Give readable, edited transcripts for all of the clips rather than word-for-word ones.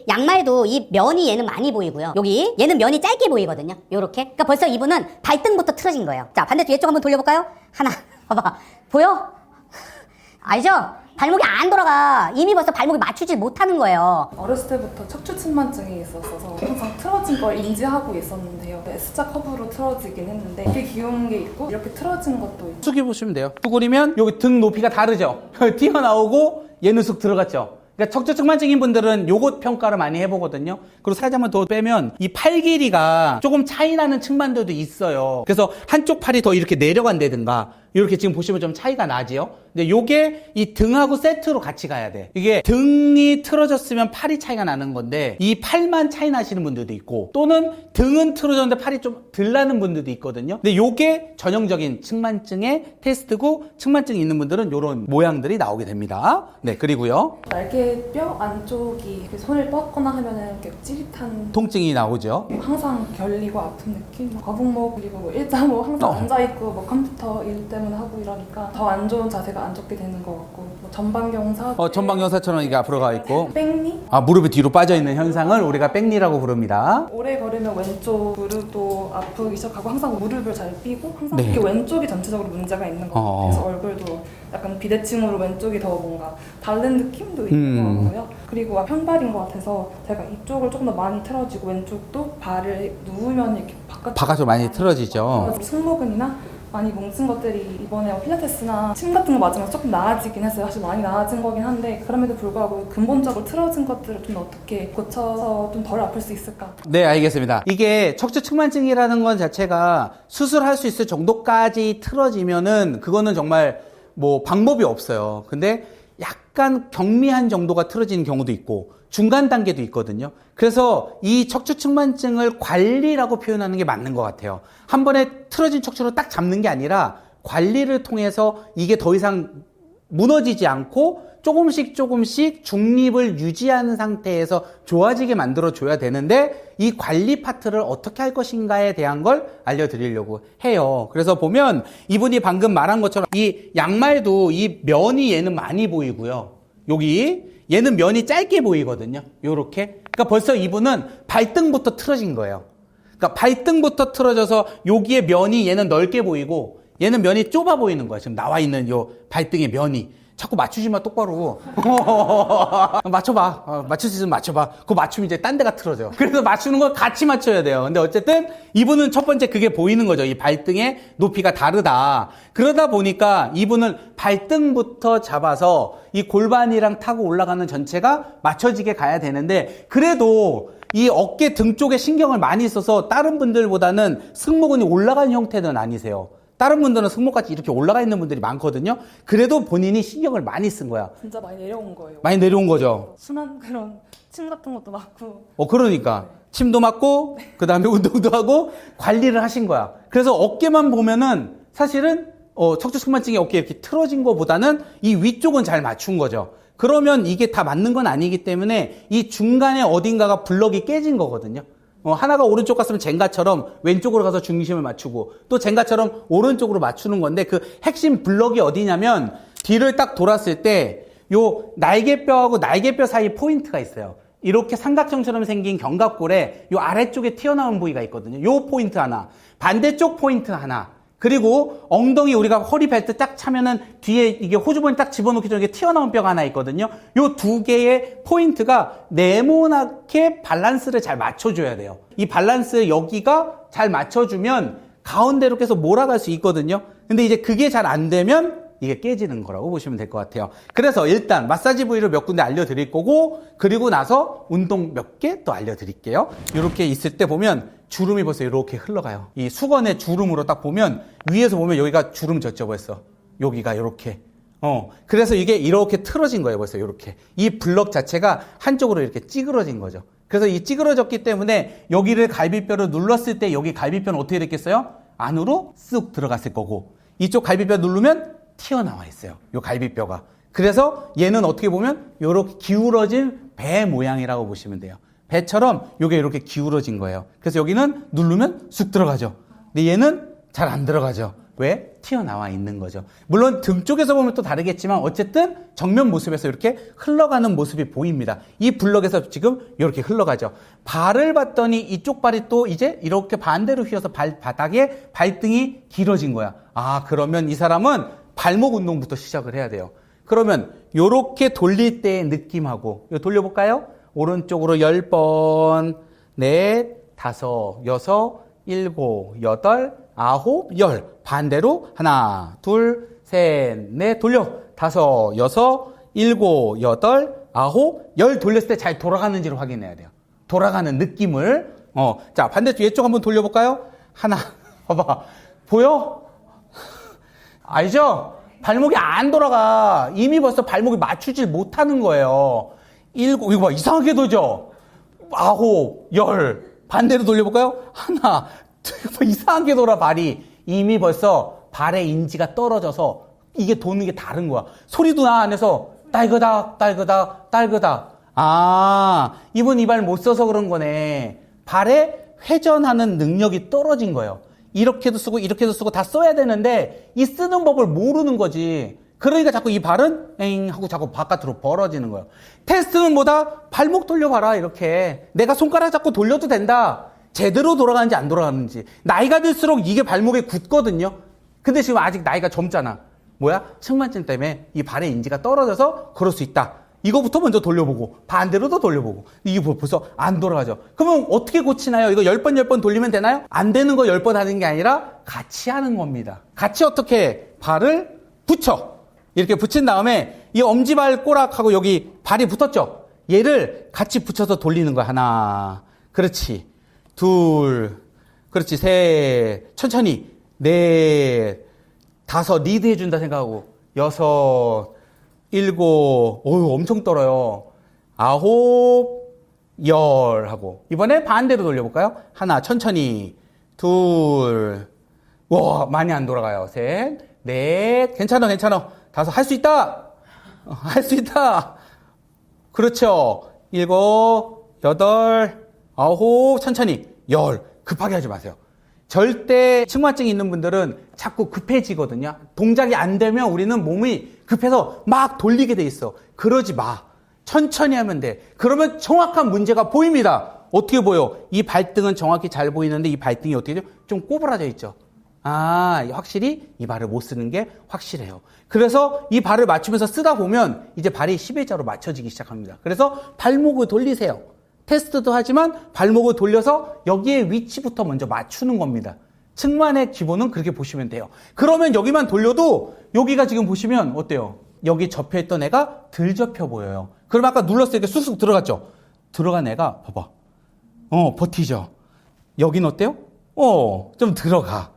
양말도 이 면이 얘는 많이 보이고요. 여기 얘는 면이 짧게 보이거든요. 요렇게. 그러니까 벌써 이분은 발등부터 틀어진 거예요. 자, 반대쪽 얘쪽 한번 돌려볼까요? 하나. 봐봐. 보여? 알죠? 발목이 안 돌아가. 이미 벌써 발목이 맞추지 못하는 거예요. 어렸을 때부터 척추 측만증이 있었어서 항상 틀어진 걸 인지하고 있었는데요. S자 커브로 틀어지긴 했는데 이렇게 귀여운 게 있고 이렇게 틀어진 것도 있고. 숙여 보시면 돼요. 수그리면 여기 등 높이가 다르죠. 튀어나오고 얘는 쑥 들어갔죠. 그러니까 척추 측만증인 분들은 요것 평가를 많이 해보거든요. 그리고 살짝만 더 빼면 이 팔 길이가 조금 차이 나는 측만들도 있어요. 그래서 한쪽 팔이 더 이렇게 내려간다든가 이렇게 지금 보시면 좀 차이가 나지요. 근데 요게 이 등하고 세트로 같이 가야 돼. 이게 등이 틀어졌으면 팔이 차이가 나는 건데 이 팔만 차이 나시는 분들도 있고 또는 등은 틀어졌는데 팔이 좀 덜 나는 분들도 있거든요. 근데 요게 전형적인 측만증의 테스트고 측만증이 있는 분들은 요런 모양들이 나오게 됩니다. 네, 그리고요. 날개뼈 안쪽이 이렇게 손을 뻗거나 하면은 이렇게 찌릿한 통증이 나오죠. 항상 결리고 아픈 느낌? 거북목 그리고 뭐 일자목 항상 앉아있고 뭐 컴퓨터 일 때문에 하고 이러니까 더 안 좋은 자세가 안 좋게 되는 것 같고 뭐 전방경사 전방경사처럼 이게 앞으로 가 있고 백니? 무릎이 뒤로 빠져 있는 현상을 우리가 백니라고 부릅니다. 오래 걸으면 왼쪽 무릎도 아프기 시작하고 항상 무릎을 잘 삐고 항상 네. 이렇게 왼쪽이 전체적으로 문제가 있는 것 같아요. 그래서 얼굴도 약간 비대칭으로 왼쪽이 더 뭔가 다른 느낌도 있는 것 같고요. 그리고 편발인 것 같아서 제가 이쪽을 조금 더 많이 틀어지고 왼쪽도 발을 누우면 이렇게 바깥으로 많이 틀어지죠. 승모근이나 많이 뭉친 것들이 이번에 필라테스나 침 같은 거 맞으면 조금 나아지긴 했어요. 사실 많이 나아진 거긴 한데 그럼에도 불구하고 근본적으로 틀어진 것들을 좀 어떻게 고쳐서 좀 덜 아플 수 있을까? 네, 알겠습니다. 이게 척추 측만증이라는 건 자체가 수술할 수 있을 정도까지 틀어지면은 그거는 정말 뭐 방법이 없어요. 근데 약간 경미한 정도가 틀어지는 경우도 있고 중간 단계도 있거든요. 그래서 이 척추 측만증을 관리라고 표현하는 게 맞는 것 같아요. 한 번에 틀어진 척추로 딱 잡는 게 아니라 관리를 통해서 이게 더 이상 무너지지 않고 조금씩 중립을 유지하는 상태에서 좋아지게 만들어줘야 되는데 이 관리 파트를 어떻게 할 것인가에 대한 걸 알려드리려고 해요. 그래서 보면 이분이 방금 말한 것처럼 이 양말도 이 면이 얘는 많이 보이고요. 여기 얘는 면이 짧게 보이거든요. 요렇게. 그러니까 벌써 이분은 발등부터 틀어진 거예요. 그러니까 발등부터 틀어져서 여기에 면이 얘는 넓게 보이고 얘는 면이 좁아 보이는 거야. 지금 나와 있는 요 발등의 면이. 자꾸 맞추지 마, 똑바로. 맞춰봐. 맞출 수 있으면 맞춰봐. 그거 맞추면 이제 딴 데가 틀어져. 그래서 맞추는 걸 같이 맞춰야 돼요. 근데 어쨌든 이분은 첫 번째 그게 보이는 거죠. 이 발등의 높이가 다르다. 그러다 보니까 이분은 발등부터 잡아서 이 골반이랑 타고 올라가는 전체가 맞춰지게 가야 되는데 그래도 이 어깨 등 쪽에 신경을 많이 써서 다른 분들보다는 승모근이 올라간 형태는 아니세요. 다른 분들은 승모까지 이렇게 올라가 있는 분들이 많거든요. 그래도 본인이 신경을 많이 쓴 거야. 진짜 많이 내려온 거예요. 많이 내려온 거죠. 순한 그런 침 같은 것도 많고. 그러니까. 침도 맞고, 그 다음에 운동도 하고, 관리를 하신 거야. 그래서 어깨만 보면은 사실은, 척추 측만증의 어깨 이렇게 틀어진 거보다는 이 위쪽은 잘 맞춘 거죠. 그러면 이게 다 맞는 건 아니기 때문에 이 중간에 어딘가가 블럭이 깨진 거거든요. 하나가 오른쪽 갔으면 젠가처럼 왼쪽으로 가서 중심을 맞추고 또 젠가처럼 오른쪽으로 맞추는 건데 그 핵심 블럭이 어디냐면 뒤를 딱 돌았을 때 요 날개뼈하고 날개뼈 사이 포인트가 있어요. 이렇게 삼각형처럼 생긴 견갑골에 요 아래쪽에 튀어나온 부위가 있거든요. 요 포인트 하나, 반대쪽 포인트 하나, 그리고 엉덩이 우리가 허리 벨트 딱 차면은 뒤에 이게 호주머니 딱 집어넣기 전에 튀어나온 뼈가 하나 있거든요. 요 두 개의 포인트가 네모나게 밸런스를 잘 맞춰줘야 돼요. 이 밸런스 여기가 잘 맞춰주면 가운데로 계속 몰아갈 수 있거든요. 근데 이제 그게 잘 안 되면 이게 깨지는 거라고 보시면 될 것 같아요. 그래서 일단 마사지 부위를 몇 군데 알려드릴 거고 그리고 나서 운동 몇 개 또 알려드릴게요. 이렇게 있을 때 보면 주름이 벌써 이렇게 흘러가요. 이 수건의 주름으로 딱 보면 위에서 보면 여기가 주름 졌죠 벌써. 여기가 이렇게. 그래서 이게 이렇게 틀어진 거예요 벌써 이렇게. 이 블럭 자체가 한쪽으로 이렇게 찌그러진 거죠. 그래서 이 찌그러졌기 때문에 여기를 갈비뼈를 눌렀을 때 여기 갈비뼈는 어떻게 됐겠어요? 안으로 쑥 들어갔을 거고 이쪽 갈비뼈 누르면 튀어나와 있어요. 요 갈비뼈가. 그래서 얘는 어떻게 보면 이렇게 기울어진 배 모양이라고 보시면 돼요. 배처럼 요게 이렇게 기울어진 거예요. 그래서 여기는 누르면 쑥 들어가죠. 근데 얘는 잘 안 들어가죠. 왜? 튀어나와 있는 거죠. 물론 등 쪽에서 보면 또 다르겠지만 어쨌든 정면 모습에서 이렇게 흘러가는 모습이 보입니다. 이 블럭에서 지금 이렇게 흘러가죠. 발을 봤더니 이쪽 발이 또 이제 이렇게 반대로 휘어서 바닥에 발등이 길어진 거야. 아, 그러면 이 사람은 발목 운동부터 시작을 해야 돼요. 그러면 이렇게 돌릴 때의 느낌하고 이거 돌려볼까요? 오른쪽으로 10번, 넷, 다섯, 여섯, 일곱, 여덟, 아홉, 열. 반대로 하나, 둘, 셋, 넷 돌려. 다섯, 여섯, 일곱, 여덟, 아홉, 열 돌렸을 때 잘 돌아가는지를 확인해야 돼요. 돌아가는 느낌을. 자, 반대쪽 이쪽 한번 돌려볼까요? 하나, 봐봐. 보여? 알죠? 발목이 안 돌아가. 이미 벌써 발목이 맞추질 못하는 거예요. 일곱, 이거 봐. 이상하게 도죠? 아홉, 열. 반대로 돌려볼까요? 하나, 둘, 이상하게 돌아, 발이. 이미 벌써 발의 인지가 떨어져서 이게 도는 게 다른 거야. 소리도 나, 안에서. 딸그닥, 딸그닥, 딸그닥. 아, 이분 이 발 못 써서 그런 거네. 발에 회전하는 능력이 떨어진 거예요. 이렇게도 쓰고 이렇게도 쓰고 다 써야 되는데 이 쓰는 법을 모르는 거지. 그러니까 자꾸 이 발은 엥 하고 자꾸 바깥으로 벌어지는 거예요. 테스트는 뭐다? 발목 돌려봐라. 이렇게 내가 손가락 잡고 돌려도 된다. 제대로 돌아가는지 안 돌아가는지. 나이가 들수록 이게 발목에 굳거든요. 근데 지금 아직 나이가 젊잖아. 뭐야? 측만증 때문에 이 발의 인지가 떨어져서 그럴 수 있다. 이거부터 먼저 돌려보고 반대로도 돌려보고 이게 벌써 안 돌아가죠. 그러면 어떻게 고치나요? 이거 10번 돌리면 되나요? 안 되는 거 10번 하는 게 아니라 같이 하는 겁니다. 같이 어떻게? 발을 붙여. 이렇게 붙인 다음에 이 엄지발 꼬락하고 여기 발이 붙었죠? 얘를 같이 붙여서 돌리는 거야. 하나. 그렇지. 둘. 그렇지. 셋. 천천히. 넷. 다섯. 리드 해준다 생각하고. 여섯. 일곱. 어휴, 엄청 떨어요. 아홉. 열 하고. 이번에 반대로 돌려볼까요? 하나. 천천히. 둘. 와, 많이 안 돌아가요. 셋. 넷. 괜찮아. 다섯. 할 수 있다. 할 수 있다. 그렇죠. 일곱, 여덟, 아홉, 천천히. 열. 급하게 하지 마세요. 절대 측만증이 있는 분들은 자꾸 급해지거든요. 동작이 안 되면 우리는 몸이 급해서 막 돌리게 돼 있어. 그러지 마. 천천히 하면 돼. 그러면 정확한 문제가 보입니다. 어떻게 보여? 이 발등은 정확히 잘 보이는데 이 발등이 어떻게 돼요? 좀 꼬부라져 있죠. 아, 확실히 이 발을 못 쓰는 게 확실해요. 그래서 이 발을 맞추면서 쓰다 보면 이제 발이 11자로 맞춰지기 시작합니다. 그래서 발목을 돌리세요. 테스트도 하지만 발목을 돌려서 여기에 위치부터 먼저 맞추는 겁니다. 측만의 기본은 그렇게 보시면 돼요. 그러면 여기만 돌려도 여기가 지금 보시면 어때요? 여기 접혀있던 애가 덜 접혀 보여요. 그럼 아까 눌렀을 때 이렇게 쑥쑥 들어갔죠? 들어간 애가 봐봐. 버티죠? 여긴 어때요? 좀 들어가.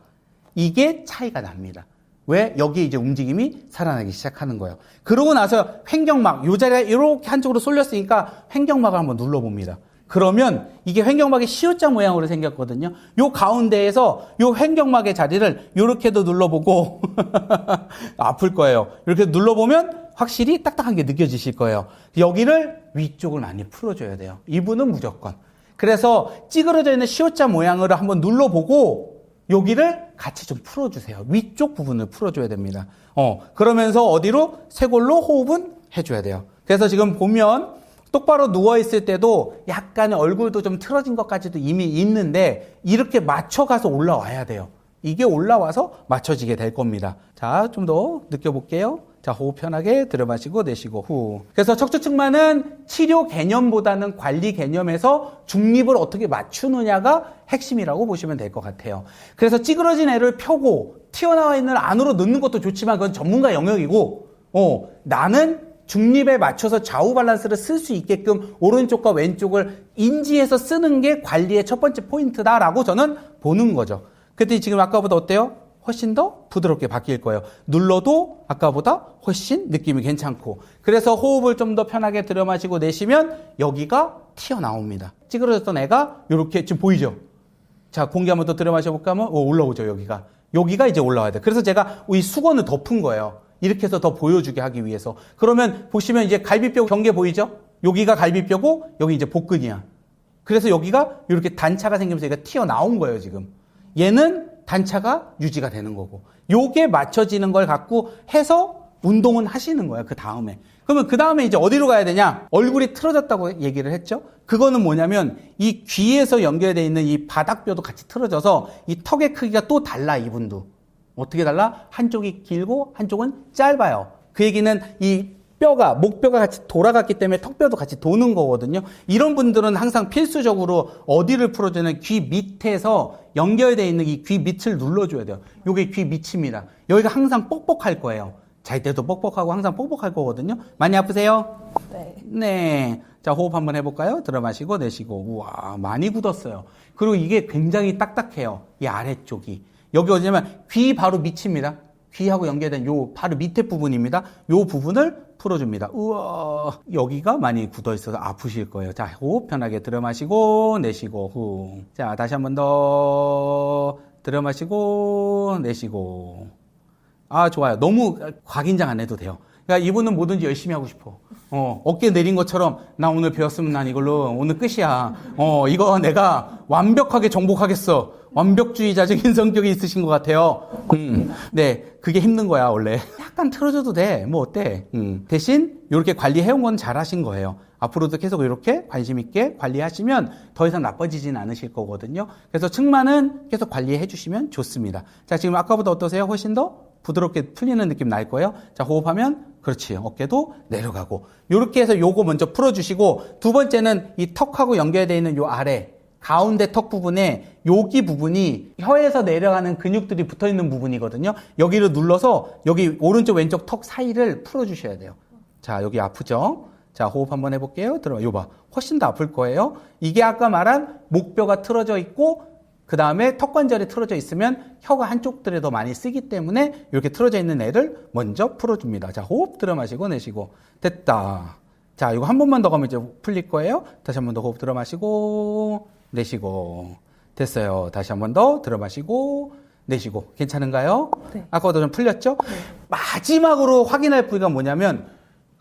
이게 차이가 납니다. 왜? 여기 이제 움직임이 살아나기 시작하는 거예요. 그러고 나서 횡격막, 요 자리가 이렇게 한쪽으로 쏠렸으니까 횡격막을 한번 눌러봅니다. 그러면 이게 횡격막이 시옷자 모양으로 생겼거든요. 요 가운데에서 요 횡격막의 자리를 요렇게도 눌러보고 아플 거예요. 이렇게 눌러보면 확실히 딱딱한 게 느껴지실 거예요. 여기를 위쪽을 많이 풀어줘야 돼요. 이분은 무조건. 그래서 찌그러져 있는 시옷자 모양을 한번 눌러보고 여기를 같이 좀 풀어주세요. 위쪽 부분을 풀어줘야 됩니다. 그러면서 어디로? 쇄골로 호흡은 해줘야 돼요. 그래서 지금 보면 똑바로 누워있을 때도 약간의 얼굴도 좀 틀어진 것까지도 이미 있는데 이렇게 맞춰가서 올라와야 돼요. 이게 올라와서 맞춰지게 될 겁니다. 자, 좀 더 느껴볼게요. 자, 호흡 편하게 들여마시고 내쉬고 후. 그래서 척추측만은 치료 개념보다는 관리 개념에서 중립을 어떻게 맞추느냐가 핵심이라고 보시면 될 것 같아요. 그래서 찌그러진 애를 펴고 튀어나와 있는 안으로 넣는 것도 좋지만 그건 전문가 영역이고 나는 중립에 맞춰서 좌우 밸런스를 쓸 수 있게끔 오른쪽과 왼쪽을 인지해서 쓰는 게 관리의 첫 번째 포인트다라고 저는 보는 거죠. 근데 지금 아까보다 어때요? 훨씬 더 부드럽게 바뀔 거예요. 눌러도 아까보다 훨씬 느낌이 괜찮고. 그래서 호흡을 좀 더 편하게 들여마시고 내쉬면 여기가 튀어나옵니다. 찌그러졌던 애가 이렇게 지금 보이죠? 자, 공기 한번 더 들여마셔볼까 하면 올라오죠, 여기가. 여기가 이제 올라와야 돼. 그래서 제가 이 수건을 덮은 거예요. 이렇게 해서 더 보여주게 하기 위해서. 그러면 보시면 이제 갈비뼈 경계 보이죠? 여기가 갈비뼈고 여기 이제 복근이야. 그래서 여기가 이렇게 단차가 생기면서 얘가 튀어나온 거예요, 지금. 얘는 단차가 유지가 되는 거고 요게 맞춰지는 걸 갖고 해서 운동은 하시는 거예요. 그 다음에. 그러면 그 다음에 이제 어디로 가야 되냐? 얼굴이 틀어졌다고 얘기를 했죠. 그거는 뭐냐면 이 귀에서 연결되어 있는 이 바닥뼈도 같이 틀어져서 이 턱의 크기가 또 달라. 이분도. 어떻게 달라? 한쪽이 길고 한쪽은 짧아요. 그 얘기는 이 뼈가 목뼈가 같이 돌아갔기 때문에 턱뼈도 같이 도는 거거든요. 이런 분들은 항상 필수적으로 어디를 풀어주는 귀 밑에서 연결되어 있는 이 귀 밑을 눌러줘야 돼요. 이게 귀 밑입니다. 여기가 항상 뻑뻑할 거예요. 잘 때도 뻑뻑하고 항상 뻑뻑할 거거든요. 많이 아프세요? 네. 네. 자, 호흡 한번 해볼까요? 들어 마시고 내쉬고. 우와, 많이 굳었어요. 그리고 이게 굉장히 딱딱해요. 이 아래쪽이. 여기 어디냐면 귀 바로 밑입니다. 귀하고 연결된 요 바로 밑에 부분입니다. 요 부분을 풀어줍니다. 우와, 여기가 많이 굳어 있어서 아프실 거예요. 자, 호흡 편하게 들어 마시고 내쉬고 후. 자, 다시 한 번 더 들어 마시고 내쉬고. 아, 좋아요. 너무 과긴장 안 해도 돼요. 그러니까 이분은 뭐든지 열심히 하고 싶어. 어깨 내린 것처럼 나 오늘 배웠으면 난 이걸로 오늘 끝이야. 이거 내가 완벽하게 정복하겠어. 완벽주의자적인 성격이 있으신 것 같아요. 네, 그게 힘든 거야 원래. 약간 틀어줘도 돼. 뭐 어때? 대신 이렇게 관리해온 건 잘하신 거예요. 앞으로도 계속 이렇게 관심 있게 관리하시면 더 이상 나빠지진 않으실 거거든요. 그래서 측만은 계속 관리해 주시면 좋습니다. 자, 지금 아까보다 어떠세요? 훨씬 더 부드럽게 풀리는 느낌 날 거예요. 자, 호흡하면 그렇지. 어깨도 내려가고. 이렇게 해서 요거 먼저 풀어주시고 두 번째는 이 턱하고 연결되어 있는 요 아래 가운데 턱 부분에 여기 부분이 혀에서 내려가는 근육들이 붙어있는 부분이거든요. 여기를 눌러서 여기 오른쪽 왼쪽 턱 사이를 풀어주셔야 돼요. 자, 여기 아프죠? 자, 호흡 한번 해볼게요. 들어봐. 요 봐. 훨씬 더 아플 거예요. 이게 아까 말한 목뼈가 틀어져 있고 그 다음에 턱관절이 틀어져 있으면 혀가 한쪽들에 더 많이 쓰기 때문에 이렇게 틀어져 있는 애를 먼저 풀어줍니다. 자, 호흡 들어 마시고 내쉬고. 됐다. 자, 이거 한 번만 더 가면 이제 풀릴 거예요. 다시 한 번 더 호흡 들어 마시고 내쉬고. 됐어요. 다시 한 번 더 들어 마시고 내쉬고. 괜찮은가요? 네. 아까보다 좀 풀렸죠? 네. 마지막으로 확인할 부위가 뭐냐면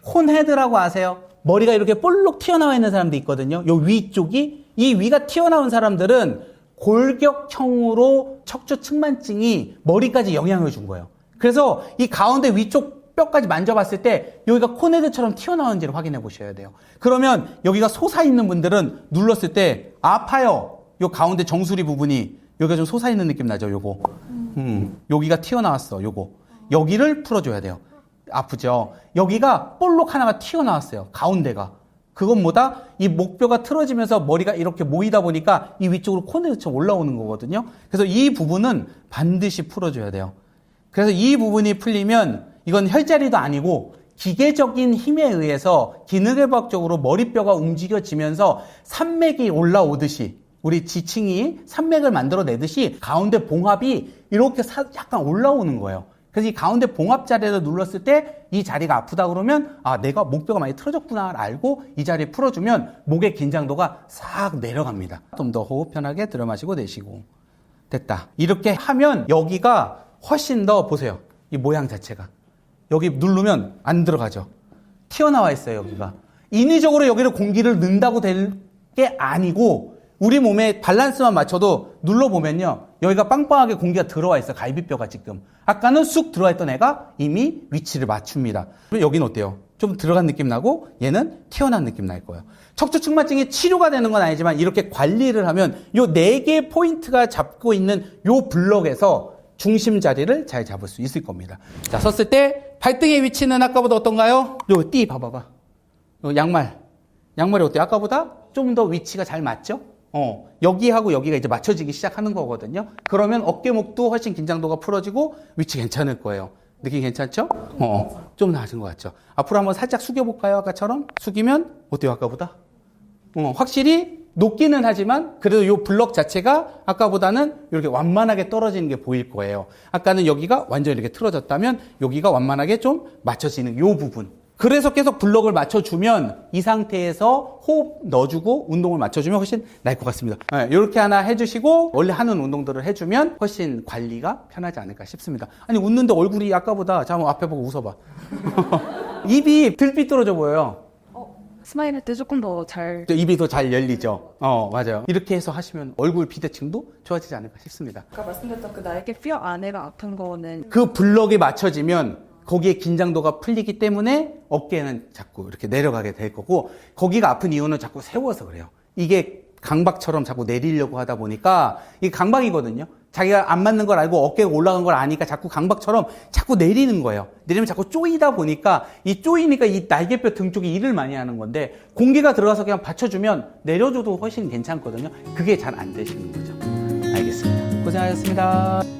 콘헤드라고 아세요? 머리가 이렇게 볼록 튀어나와 있는 사람도 있거든요. 요 위쪽이. 이 위가 튀어나온 사람들은 골격형으로 척추 측만증이 머리까지 영향을 준 거예요. 그래서 이 가운데 위쪽 뼈까지 만져봤을 때 여기가 코네드처럼 튀어나오는지를 확인해 보셔야 돼요. 그러면 여기가 솟아있는 분들은 눌렀을 때 아파요. 요 가운데 정수리 부분이 여기가 좀 솟아있는 느낌 나죠, 요거. 여기가 튀어나왔어, 요거. 여기를 풀어줘야 돼요. 아프죠? 여기가 볼록 하나가 튀어나왔어요, 가운데가. 그것보다 이 목뼈가 틀어지면서 머리가 이렇게 모이다 보니까 이 위쪽으로 코네처럼 올라오는 거거든요. 그래서 이 부분은 반드시 풀어줘야 돼요. 그래서 이 부분이 풀리면 이건 혈자리도 아니고 기계적인 힘에 의해서 기능회복적으로 머리뼈가 움직여지면서 산맥이 올라오듯이 우리 지층이 산맥을 만들어내듯이 가운데 봉합이 이렇게 약간 올라오는 거예요. 그래서 이 가운데 봉합 자리를 눌렀을 때 이 자리가 아프다 그러면 아, 내가 목뼈가 많이 틀어졌구나 알고 이 자리 풀어주면 목의 긴장도가 싹 내려갑니다. 좀 더 호흡 편하게 들어 마시고 내쉬고. 됐다. 이렇게 하면 여기가 훨씬 더 보세요. 이 모양 자체가. 여기 누르면 안 들어가죠. 튀어나와 있어요, 여기가. 인위적으로 여기를 공기를 넣는다고 될 게 아니고 우리 몸에 밸런스만 맞춰도 눌러보면요. 여기가 빵빵하게 공기가 들어와 있어요. 갈비뼈가 지금. 아까는 쑥 들어와 있던 애가 이미 위치를 맞춥니다. 그럼 여기는 어때요? 좀 들어간 느낌 나고 얘는 튀어나온 느낌 날 거예요. 척추측만증이 치료가 되는 건 아니지만 이렇게 관리를 하면 요 4개의 포인트가 잡고 있는 요 블럭에서 중심 자리를 잘 잡을 수 있을 겁니다. 자, 섰을 때 발등의 위치는 아까보다 어떤가요? 요 띠 봐봐봐. 요 양말이 어때요? 아까보다 좀 더 위치가 잘 맞죠? 여기하고 여기가 이제 맞춰지기 시작하는 거거든요. 그러면 어깨목도 훨씬 긴장도가 풀어지고 위치 괜찮을 거예요. 느낌 괜찮죠? 좀 나아진 것 같죠? 앞으로 한번 살짝 숙여볼까요? 아까처럼? 숙이면 어때요? 아까보다? 확실히 높기는 하지만 그래도 이 블럭 자체가 아까보다는 이렇게 완만하게 떨어지는 게 보일 거예요. 아까는 여기가 완전히 이렇게 틀어졌다면 여기가 완만하게 좀 맞춰지는 이 부분. 그래서 계속 블럭을 맞춰주면 이 상태에서 호흡 넣어주고 운동을 맞춰주면 훨씬 나을 것 같습니다. 네, 이렇게 하나 해주시고 원래 하는 운동들을 해주면 훨씬 관리가 편하지 않을까 싶습니다. 아니 웃는데 얼굴이 아까보다 자 한번 앞에 보고 웃어봐. 입이 들삐뚤어져 보여요. 스마일 할 때 조금 더 잘 또 입이 더 잘 열리죠. 맞아요. 이렇게 해서 하시면 얼굴 비대칭도 좋아지지 않을까 싶습니다. 아까 말씀드렸던 그 날개 뼈 안에가 아픈 거는 그 블럭이 맞춰지면 거기에 긴장도가 풀리기 때문에 어깨는 자꾸 이렇게 내려가게 될 거고, 거기가 아픈 이유는 자꾸 세워서 그래요. 이게 강박처럼 자꾸 내리려고 하다 보니까 이게 강박이거든요. 자기가 안 맞는 걸 알고 어깨가 올라간 걸 아니까 자꾸 강박처럼 자꾸 내리는 거예요. 내리면 자꾸 쪼이다 보니까 이 쪼이니까 이 날개뼈 등 쪽이 일을 많이 하는 건데, 공기가 들어가서 그냥 받쳐주면 내려줘도 훨씬 괜찮거든요. 그게 잘 안 되시는 거죠. 알겠습니다. 고생하셨습니다.